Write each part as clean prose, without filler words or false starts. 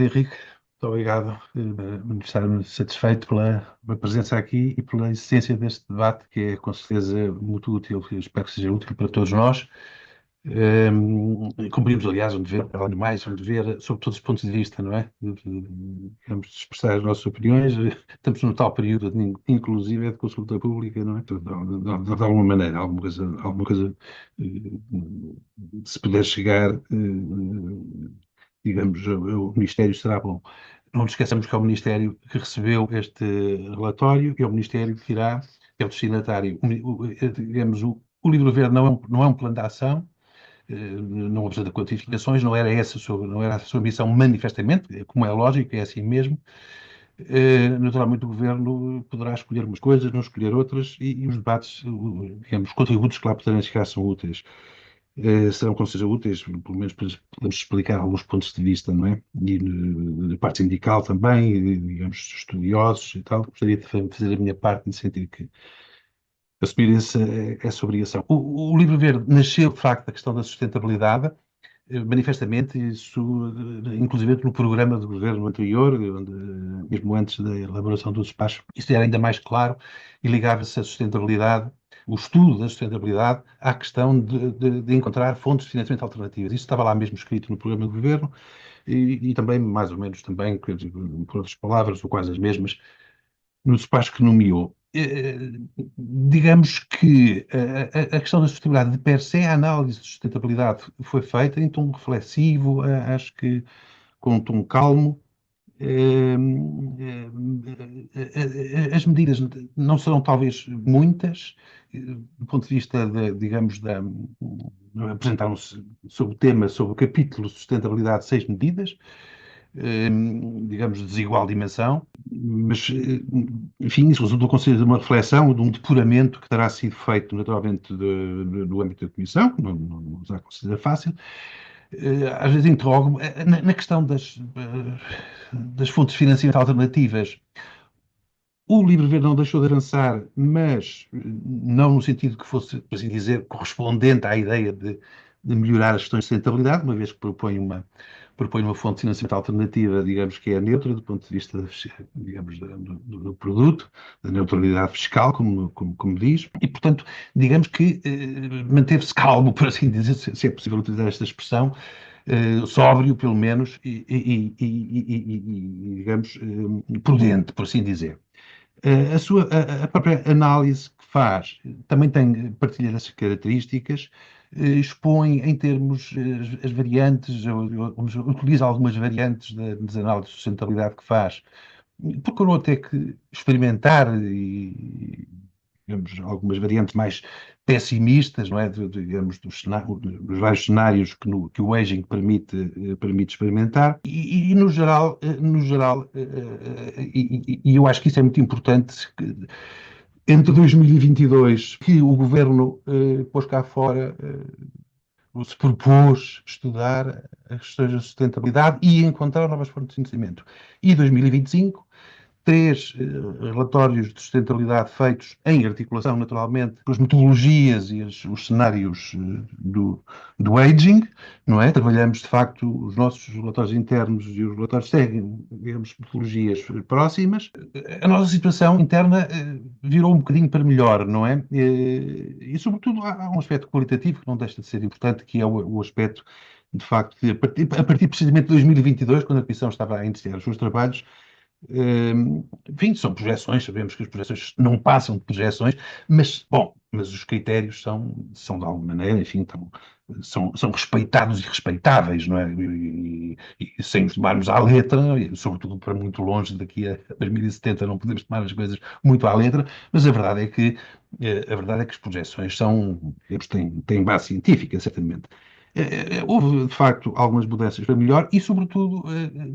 Henrique, muito obrigado por estar satisfeito pela presença aqui e pela existência deste debate, que é com certeza muito útil, e espero que seja útil para todos nós. Cumprimos, aliás, um dever, além de mais, um dever sobre todos os pontos de vista, não é? Vamos expressar as nossas opiniões. Estamos num tal período, inclusive, de consulta pública, não é? De alguma maneira, alguma coisa, se puder chegar, digamos, o Ministério será bom. Não nos esqueçamos que é o Ministério que recebeu este relatório e é o Ministério que irá, é o destinatário. Digamos, o Livro Verde não é um plano de ação, não obstante quantificações, não era a sua missão manifestamente, como é lógico, é assim mesmo. Naturalmente o Governo poderá escolher umas coisas, não escolher outras, e os debates, digamos, os contributos que lá poderão chegar são úteis. Serão com certeza úteis, pelo menos podemos explicar alguns pontos de vista, não é? E da parte sindical também, e, digamos, estudiosos e tal. Gostaria de fazer a minha parte no sentido que assumir essa obrigação. O Livro Verde nasceu, de facto, da questão da sustentabilidade, manifestamente, isso, inclusive no programa do governo anterior, onde, mesmo antes da elaboração do despacho, isso era ainda mais claro e ligava-se a sustentabilidade, o estudo da sustentabilidade, à questão de encontrar fontes de financiamento alternativas. Isso estava lá mesmo escrito no programa do governo e também, mais ou menos, também, por outras palavras, ou quase as mesmas, no despacho que nomeou. Digamos que a questão da sustentabilidade de per se, a análise de sustentabilidade foi feita em tom reflexivo, acho que com um tom calmo. Eh, as medidas não serão talvez muitas, do ponto de vista, digamos, apresentaram-se sobre o tema, sobre o capítulo de sustentabilidade, 6 medidas, eh, digamos, de desigual dimensão, mas, enfim, isso resultou de uma reflexão, de um depuramento que terá sido feito naturalmente do âmbito da Comissão, que não será considerado fácil. Às vezes interrogo-me na questão das fontes de financiamento alternativas. O Livro Verde não deixou de avançar, mas não no sentido que fosse, por assim dizer, correspondente à ideia de melhorar as questões de sustentabilidade, uma vez que propõe uma fonte de financiamento alternativa, digamos que é neutra do ponto de vista, digamos, do produto, da neutralidade fiscal, como diz, e, portanto, digamos que manteve-se calmo, por assim dizer, se é possível utilizar esta expressão, sóbrio, pelo menos, digamos, prudente, por assim dizer. A própria análise que faz também partilha dessas características, expõe em termos as variantes, utiliza algumas variantes das análises de sustentabilidade que faz. Procurou até que experimentar digamos, algumas variantes mais pessimistas, não é? Digamos, dos vários cenários que o aging permite experimentar. E eu acho que isso é muito importante, entre 2022, que o governo pôs cá fora, se propôs estudar as questões da sustentabilidade e encontrar novas fontes de financiamento. E 2025, 3 relatórios de sustentabilidade feitos em articulação, naturalmente, com as metodologias e os cenários do aging, não é? Trabalhamos, de facto, os nossos relatórios internos e os relatórios seguem, digamos, metodologias próximas. A nossa situação interna virou um bocadinho para melhor, não é? E sobretudo, há um aspecto qualitativo que não deixa de ser importante, que é o aspecto, de facto, de a partir precisamente de 2022, quando a Comissão estava a iniciar os seus trabalhos, enfim, são projeções, sabemos que as projeções não passam de projeções, mas os critérios são de alguma maneira, enfim, são respeitados e respeitáveis, não é? E sem os tomarmos à letra, e sobretudo para muito longe, daqui a 2070 não podemos tomar as coisas muito à letra, mas a verdade é que as projeções têm base científica, certamente. Houve, de facto, algumas mudanças para melhor e, sobretudo,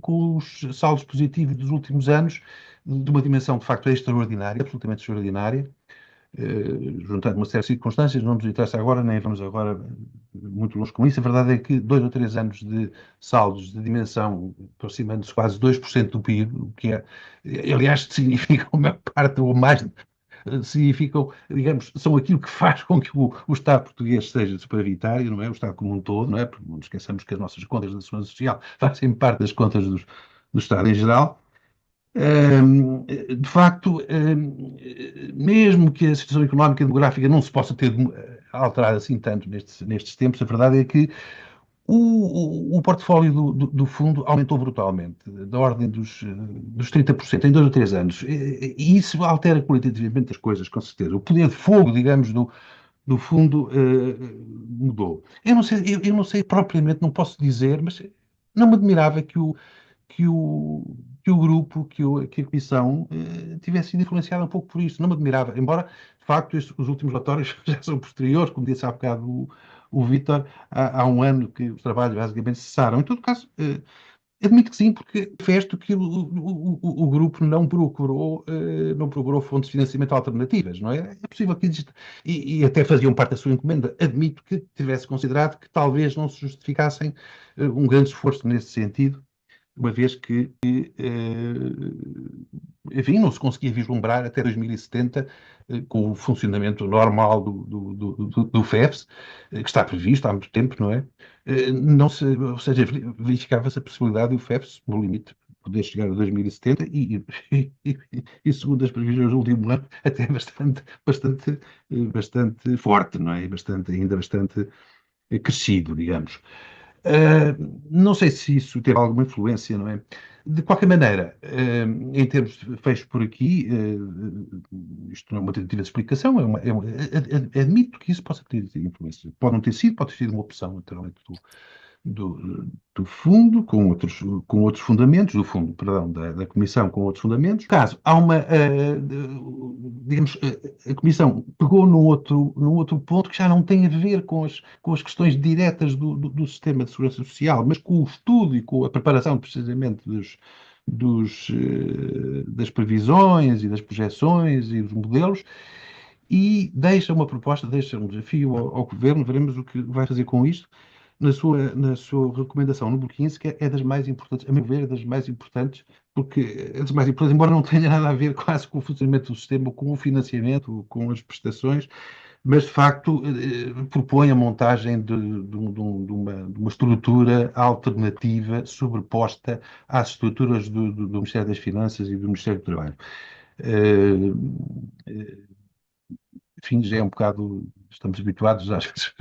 com os saldos positivos dos últimos anos, de uma dimensão, de facto, extraordinária, absolutamente extraordinária, juntando uma série de circunstâncias, não nos interessa agora, nem vamos agora muito longe com isso. A verdade é que 2 ou 3 anos de saldos de dimensão aproximando-se quase 2% do PIB, o que é, aliás, significa a maior parte ou mais significam, digamos, são aquilo que faz com que o Estado português seja superavitário, não é? O Estado como um todo, não é? Porque não esqueçamos que as nossas contas da Segurança Social fazem parte das contas do Estado em geral. De facto, mesmo que a situação económica e demográfica não se possa ter alterado assim tanto nestes tempos, a verdade é que o portfólio do fundo aumentou brutalmente, da ordem dos 30% em 2 ou 3 anos. E isso altera qualitativamente as coisas, com certeza. O poder de fogo, digamos, do fundo mudou. Eu não sei propriamente, não posso dizer, mas não me admirava que o, que o grupo, que a comissão tivesse sido influenciada um pouco por isto. Não me admirava, embora, de facto, os últimos relatórios já são posteriores, como disse há bocado o Vítor, há um ano que os trabalhos basicamente cessaram. Em todo caso, admito que sim, porque manifesto que o grupo não procurou fontes de financiamento alternativas, não é? É possível que exista, e até faziam parte da sua encomenda. Admito que tivesse considerado que talvez não se justificassem um grande esforço nesse sentido, uma vez que, enfim, não se conseguia vislumbrar até 2070, com o funcionamento normal do FEFS, que está previsto há muito tempo, não é? Não se, ou seja, verificava-se a possibilidade do FEFS, no limite, poder chegar a 2070 e segundo as previsões do último ano, até bastante forte, não é? Ainda bastante crescido, digamos. Não sei se isso teve alguma influência, não é? De qualquer maneira, em termos de fecho por aqui, isto não é uma tentativa de explicação, admito que isso possa ter tido influência. Pode não ter sido, pode ter sido uma opção, naturalmente, do fundo, com outros fundamentos, do fundo, perdão, da Comissão com outros fundamentos. No caso, há digamos, a Comissão pegou num outro ponto que já não tem a ver com as questões diretas do sistema de segurança social, mas com o estudo e com a preparação, precisamente, das previsões e das projeções e dos modelos, e deixa uma proposta, deixa um desafio ao Governo, veremos o que vai fazer com isto, na sua recomendação número 15, que é das mais importantes, a meu ver, é das mais importantes, porque é das mais importantes, embora não tenha nada a ver quase com o funcionamento do sistema, com o financiamento, com as prestações, mas de facto propõe a montagem de uma estrutura alternativa sobreposta às estruturas do Ministério das Finanças e do Ministério do Trabalho. Eh, Enfim, já é um bocado, estamos habituados, às vezes,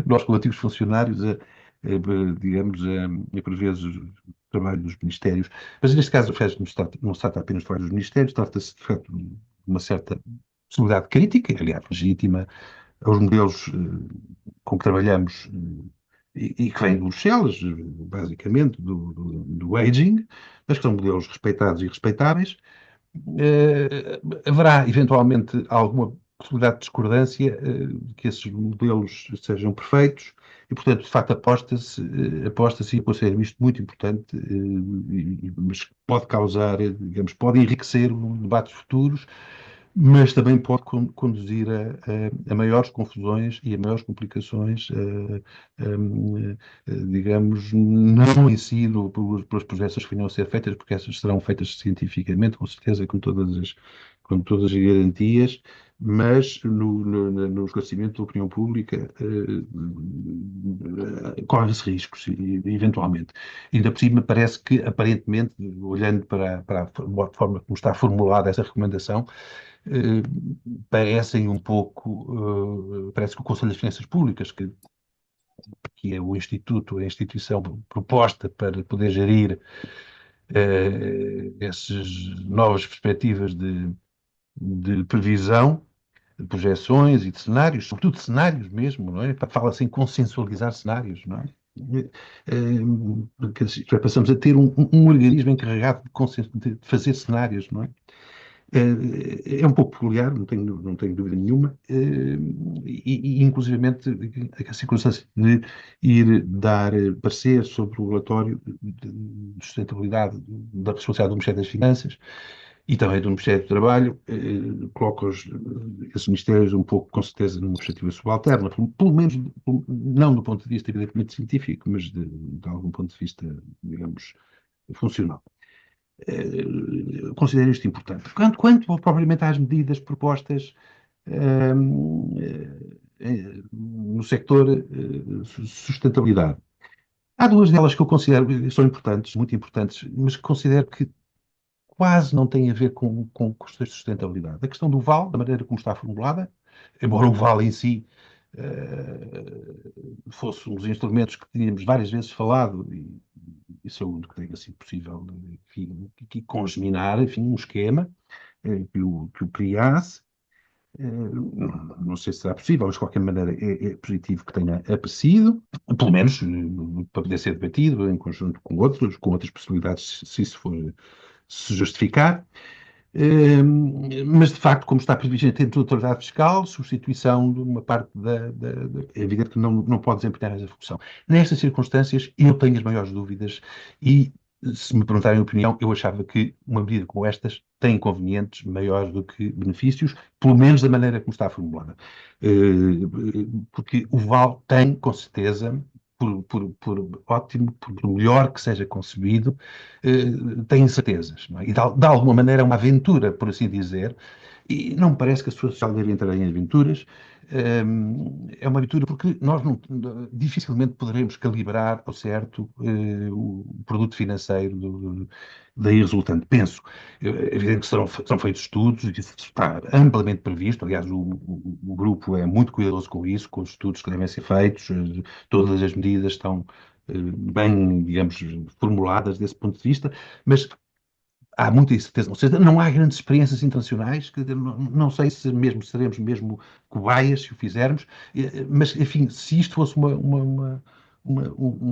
nós coletivos funcionários, digamos, por vezes, o trabalho dos ministérios. Mas neste caso, o FES não se trata apenas de trabalho dos ministérios, trata-se, de facto, de uma certa possibilidade crítica, aliás, legítima, aos modelos com que trabalhamos e que vêm de Bruxelas, basicamente, do aging, mas que são modelos respeitados e respeitáveis. Haverá eventualmente alguma possibilidade de discordância, de que esses modelos sejam perfeitos e, portanto, de facto, aposta-se, e considero isto muito importante, mas pode causar, digamos, pode enriquecer debates futuros, mas também pode conduzir a maiores confusões e a maiores complicações, digamos, não em si pelas projeções que venham a ser feitas, porque essas serão feitas cientificamente, com certeza, com todas as garantias, mas no esclarecimento da opinião pública corre-se riscos, eventualmente. Ainda por cima, parece que, aparentemente, olhando para a forma como está formulada essa recomendação, eh, parecem um pouco, parece que o Conselho das Finanças Públicas, que é o instituto, a instituição proposta para poder gerir essas novas perspectivas de previsão, de projeções e de cenários, sobretudo de cenários mesmo, não é? Fala-se em consensualizar cenários, não é? Porque já passamos a ter um organismo encarregado de fazer cenários, não é? É um pouco peculiar, não tenho dúvida nenhuma, e inclusivamente a circunstância de ir dar parecer sobre o relatório de sustentabilidade da responsabilidade do Ministério das Finanças e também do Ministério do Trabalho, coloca esses ministérios um pouco, com certeza, numa perspectiva subalterna, pelo menos não do ponto de vista evidentemente científico, mas de algum ponto de vista, digamos, funcional. Considero isto importante. Quanto propriamente às medidas propostas no sector sustentabilidade, Há duas delas que eu considero são importantes, muito importantes, mas que considero que quase não têm a ver com questões de sustentabilidade. A questão do VAL, da maneira como está formulada, embora o VAL em si fosse um dos instrumentos que tínhamos várias vezes falado, e isso é o único que tem sido possível que congeminar, enfim, um esquema que o criasse. Não sei se será possível, mas de qualquer maneira é positivo que tenha aparecido, pelo menos para poder ser debatido em conjunto com outros, com outras possibilidades, se isso for se justificar. Mas de facto, como está previsto em termos de autoridade fiscal, substituição de uma parte é evidente que não pode desempenhar essa função. Nestas circunstâncias, eu tenho as maiores dúvidas e, se me perguntarem a opinião, eu achava que uma medida como estas tem inconvenientes maiores do que benefícios, pelo menos da maneira como está formulada. Porque o VAL tem, com certeza, por ótimo, por melhor que seja concebido, tem incertezas, não é? E de alguma maneira é uma aventura, por assim dizer, e não me parece que a sociedade social deve entrar em aventuras. É uma aventura porque nós dificilmente poderemos calibrar ao certo o produto financeiro daí resultante. Penso, é evidente que serão feitos estudos, e isso está amplamente previsto. Aliás, o grupo é muito cuidadoso com isso, com os estudos que devem ser feitos, todas as medidas estão bem, digamos, formuladas desse ponto de vista, mas há muita incerteza. Ou seja, não há grandes experiências internacionais, que não sei se mesmo seremos mesmo cobaias se o fizermos, mas, enfim, se isto fosse uma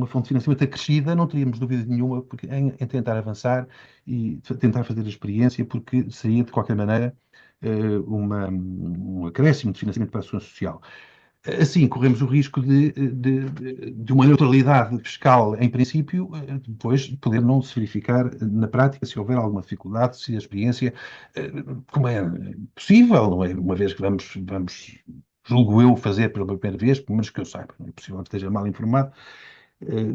fonte de financiamento acrescida, não teríamos dúvida nenhuma em tentar avançar e tentar fazer a experiência, porque seria, de qualquer maneira, um acréscimo de financiamento para a segurança social. Assim, corremos o risco de uma neutralidade fiscal, em princípio, depois poder não se verificar na prática se houver alguma dificuldade, se a experiência, como é possível, não é? Uma vez que julgo eu, fazer pela primeira vez, pelo menos que eu saiba, não é possível que esteja mal informado,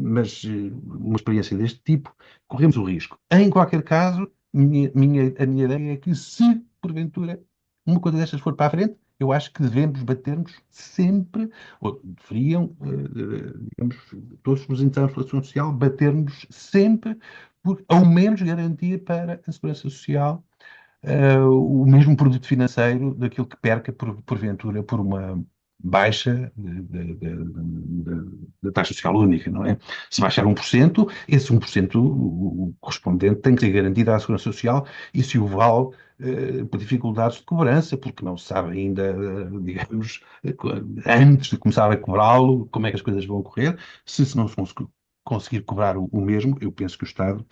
mas uma experiência deste tipo, corremos o risco. Em qualquer caso, a minha ideia é que se, porventura, uma coisa destas for para a frente, eu acho que devemos bater-nos sempre, ou deveriam, digamos, todos os representantes da ação social, bater-nos sempre por, ao menos, garantir para a segurança social o mesmo produto financeiro daquilo que perca, porventura, por uma baixa da taxa social única, não é? Se baixar 1%, esse 1%, o correspondente, tem que ser garantido à Segurança Social e se o vale por dificuldades de cobrança, porque não se sabe ainda, digamos, antes de começar a cobrá-lo, como é que as coisas vão ocorrer, se não se conseguir cobrar o mesmo, eu penso que o Estado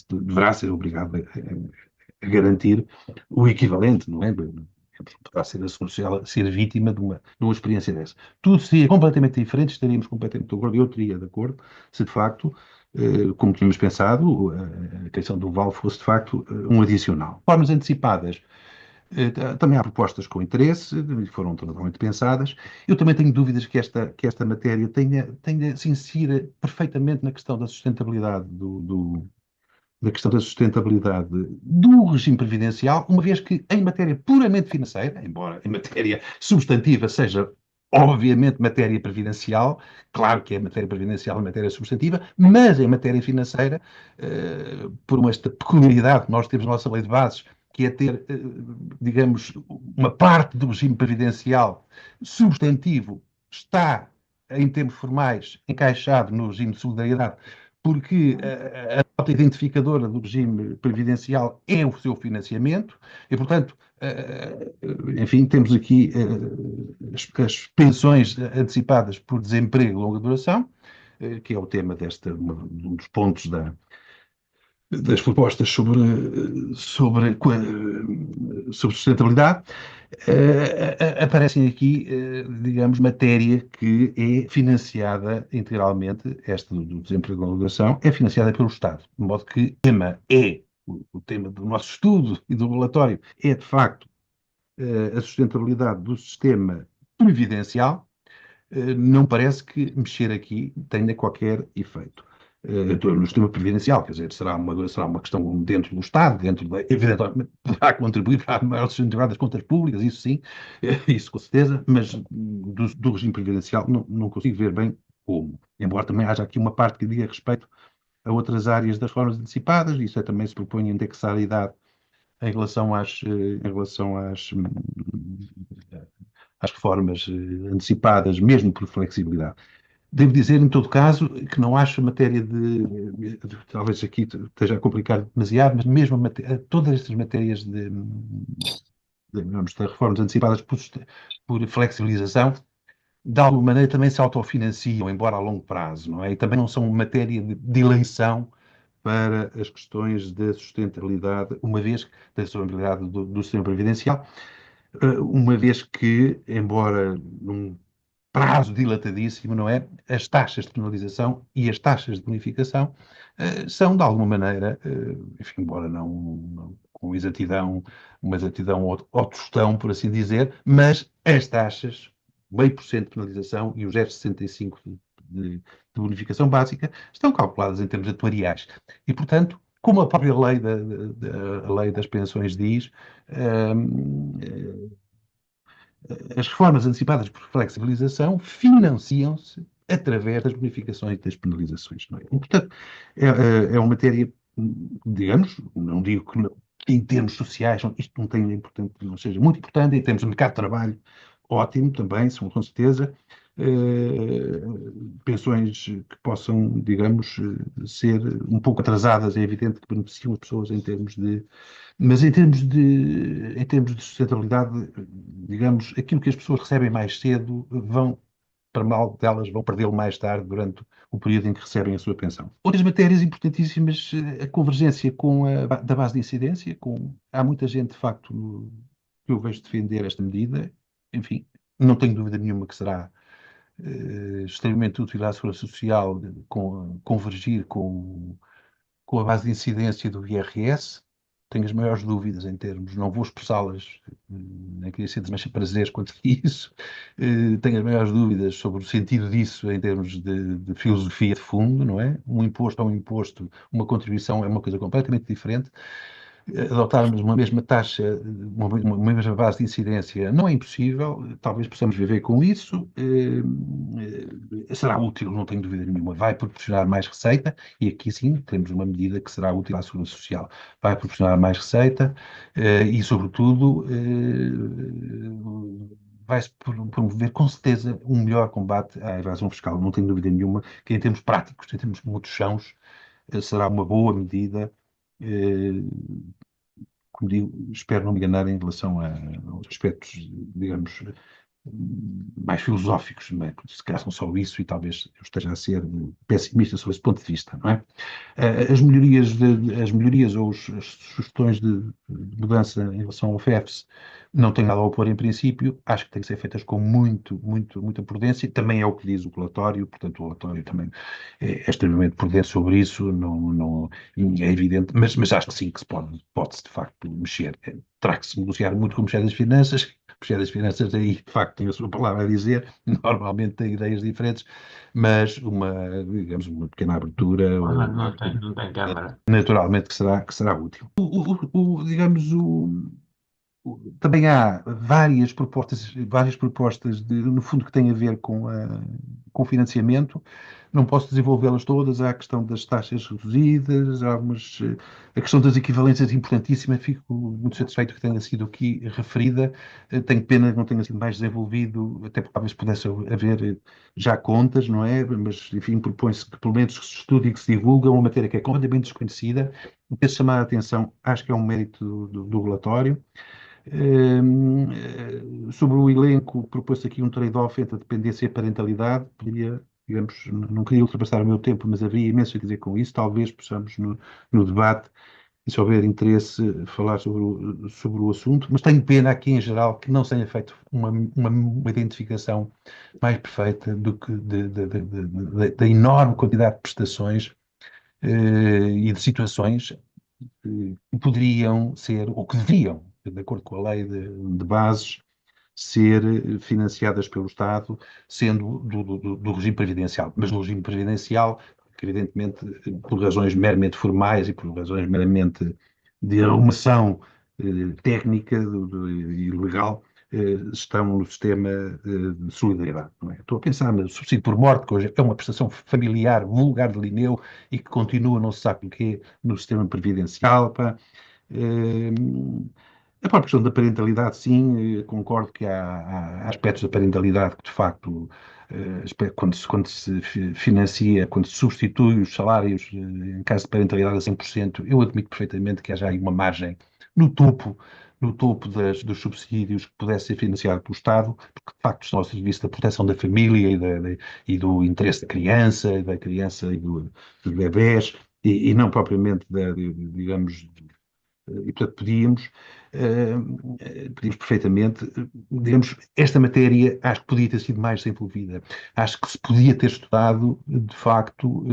deverá ser obrigado a garantir o equivalente, não é? Poderá ser a social ser vítima de uma experiência dessa. Tudo seria completamente diferente, estaríamos completamente de acordo, eu teria de acordo, se de facto, como tínhamos pensado, a questão do VAL fosse de facto um adicional. Formas antecipadas. Também há propostas com interesse, foram totalmente pensadas. Eu também tenho dúvidas que esta matéria se insira perfeitamente na questão da sustentabilidade da questão da sustentabilidade do regime previdencial, uma vez que em matéria puramente financeira, embora em matéria substantiva seja obviamente matéria previdencial, claro que é matéria previdencial e matéria substantiva, mas em matéria financeira, por esta peculiaridade que nós temos na nossa lei de bases, que é ter, digamos, uma parte do regime previdencial substantivo está, em termos formais, encaixado no regime de solidariedade, porque a nota identificadora do regime previdencial é o seu financiamento, e, portanto, enfim, temos aqui as pensões antecipadas por desemprego de longa duração, que é o tema um dos pontos das propostas sobre sustentabilidade. Aparecem aqui, digamos, matéria que é financiada integralmente, esta do desemprego de longa duração, é financiada pelo Estado, de modo que o tema do nosso estudo e do relatório é, de facto, a sustentabilidade do sistema previdencial. Não parece que mexer aqui tenha qualquer efeito. No sistema previdencial, quer dizer, será uma questão dentro do Estado, evidentemente, poderá contribuir para a maior sustentabilidade das contas públicas, isso sim, isso com certeza, mas do regime previdencial não consigo ver bem como. Embora também haja aqui uma parte que diga respeito a outras áreas das reformas antecipadas, isso é também se propõe indexar a idade em relação às reformas antecipadas, mesmo por flexibilidade. Devo dizer, em todo caso, que não acho a matéria talvez aqui esteja a complicar demasiado, mas mesmo todas estas matérias de reformas antecipadas por flexibilização, de alguma maneira também se autofinanciam, embora a longo prazo, não é? E também não são matéria de eleição para as questões da sustentabilidade, da sustentabilidade do sistema previdencial, uma vez que, embora num prazo dilatadíssimo, não é? As taxas de penalização e as taxas de bonificação são, de alguma maneira, enfim, embora não com exatidão, uma exatidão ou tostão, por assim dizer, mas as taxas, 0,5% de penalização e os 0,65 de bonificação básica, estão calculadas em termos atuariais. E, portanto, como a própria lei, a lei das pensões diz, as reformas antecipadas por flexibilização financiam-se através das bonificações e das penalizações. Não é? E, portanto, é uma matéria, digamos, não digo que em termos sociais isto não tenha importante, não seja muito importante, em termos de mercado de trabalho, ótimo também, são com certeza, pensões que possam, digamos, ser um pouco atrasadas, é evidente que beneficiam as pessoas em termos de mas em termos de sustentabilidade, digamos, aquilo que as pessoas recebem mais cedo vão, para mal delas, vão perdê-lo mais tarde, durante o período em que recebem a sua pensão. Outras matérias importantíssimas, a convergência da base de incidência, há muita gente, de facto, que eu vejo defender esta medida, enfim, não tenho dúvida nenhuma que será extremamente útil à Segurança Social convergir com a base de incidência do IRS. Tenho as maiores dúvidas em termos, não vou expressá-las, nem queria ser desmancha prazeres quanto a isso. Tenho as maiores dúvidas sobre o sentido disso em termos de filosofia de fundo, não é? Um imposto é um imposto, uma contribuição é uma coisa completamente diferente. Adotarmos uma mesma taxa, uma mesma base de incidência, não é impossível, talvez possamos viver com isso. Será útil, não tenho dúvida nenhuma. Vai proporcionar mais receita, e aqui sim temos uma medida que será útil à Segurança Social. Vai proporcionar mais receita e, sobretudo, vai-se promover com certeza um melhor combate à evasão fiscal. Não tenho dúvida nenhuma que, em termos práticos, em termos muito chãos, será uma boa medida. eh, Como digo, espero não me enganar em relação aos aspectos, digamos, mais filosóficos, não é? Porque se calhar são só isso e talvez eu esteja a ser pessimista sobre esse ponto de vista, não é? As melhorias ou as sugestões de mudança em relação ao FEFS não tenho nada a opor em princípio, acho que têm que ser feitas com muita prudência, também é o que diz o relatório, portanto o relatório também é extremamente prudente sobre isso, não, é evidente, mas acho que sim, que pode-se de facto mexer. Terá que se negociar muito com o Ministério das Finanças. O Ministério das Finanças aí, de facto, tem a sua palavra a dizer, normalmente tem ideias diferentes, mas digamos, uma pequena abertura, Não tem câmara. naturalmente que será útil. Digamos, também há várias propostas no fundo, que têm a ver com o financiamento. Não posso desenvolvê-las todas. Há a questão das taxas reduzidas, a questão das equivalências importantíssima. Fico muito satisfeito que tenha sido aqui referida. Tenho pena que não tenha sido mais desenvolvido, até porque talvez pudesse haver já contas, não é? Mas, enfim, propõe-se que pelo menos se estude e que se divulgue uma matéria que é completamente desconhecida. Ter chamado a atenção, acho que é um mérito do relatório. Sobre o elenco, propôs aqui um trade-off entre a dependência e a parentalidade. Digamos, não queria ultrapassar o meu tempo, mas havia imenso a dizer com isso. Talvez possamos, no debate, e se houver interesse, falar sobre o assunto. Mas tenho pena aqui, em geral, que não se tenha feito uma identificação mais perfeita do que da enorme quantidade de prestações e de situações que poderiam ser, ou que deviam, de acordo com a lei de bases, ser financiadas pelo Estado, sendo do regime previdencial. Mas no regime previdencial, que evidentemente, por razões meramente formais e por razões meramente de arrumação técnica e legal, estão no sistema de solidariedade. Não é? Estou a pensar no subsídio por morte, que hoje é uma prestação familiar vulgar de Lineu e que continua, não se sabe o quê, no sistema previdencial. Pá. Eh, a própria questão da parentalidade, sim, concordo que há aspectos da parentalidade que, de facto, quando se financia, quando se substitui os salários em caso de parentalidade a 100%, eu admito perfeitamente que haja aí uma margem no topo, no topo dos subsídios que pudesse ser financiado pelo Estado, porque, de facto, estão ao serviço da proteção da família e do interesse da criança dos bebés, e não propriamente, digamos, e, portanto, pedíamos perfeitamente, digamos, esta matéria acho que podia ter sido mais desenvolvida. Acho que se podia ter estudado, de facto,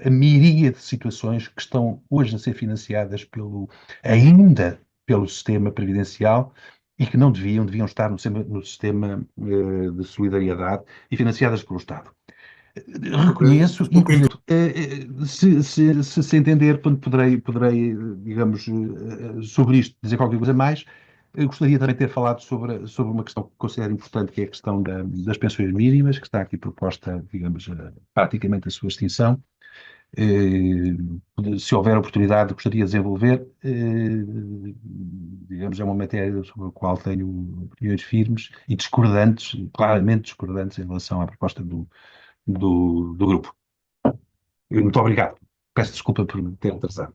a miríade de situações que estão hoje a ser financiadas ainda pelo sistema previdencial e que não deviam estar no sistema de solidariedade e financiadas pelo Estado. Reconheço e se entender, quando poderei, digamos, sobre isto dizer qualquer coisa mais. Eu gostaria também de ter falado sobre uma questão que considero importante, que é a questão das pensões mínimas, que está aqui proposta, digamos, praticamente a sua extinção. Se houver oportunidade, gostaria de desenvolver. Digamos, é uma matéria sobre a qual tenho opiniões firmes e discordantes, claramente discordantes em relação à proposta do grupo. Muito obrigado. Peço desculpa por me ter atrasado.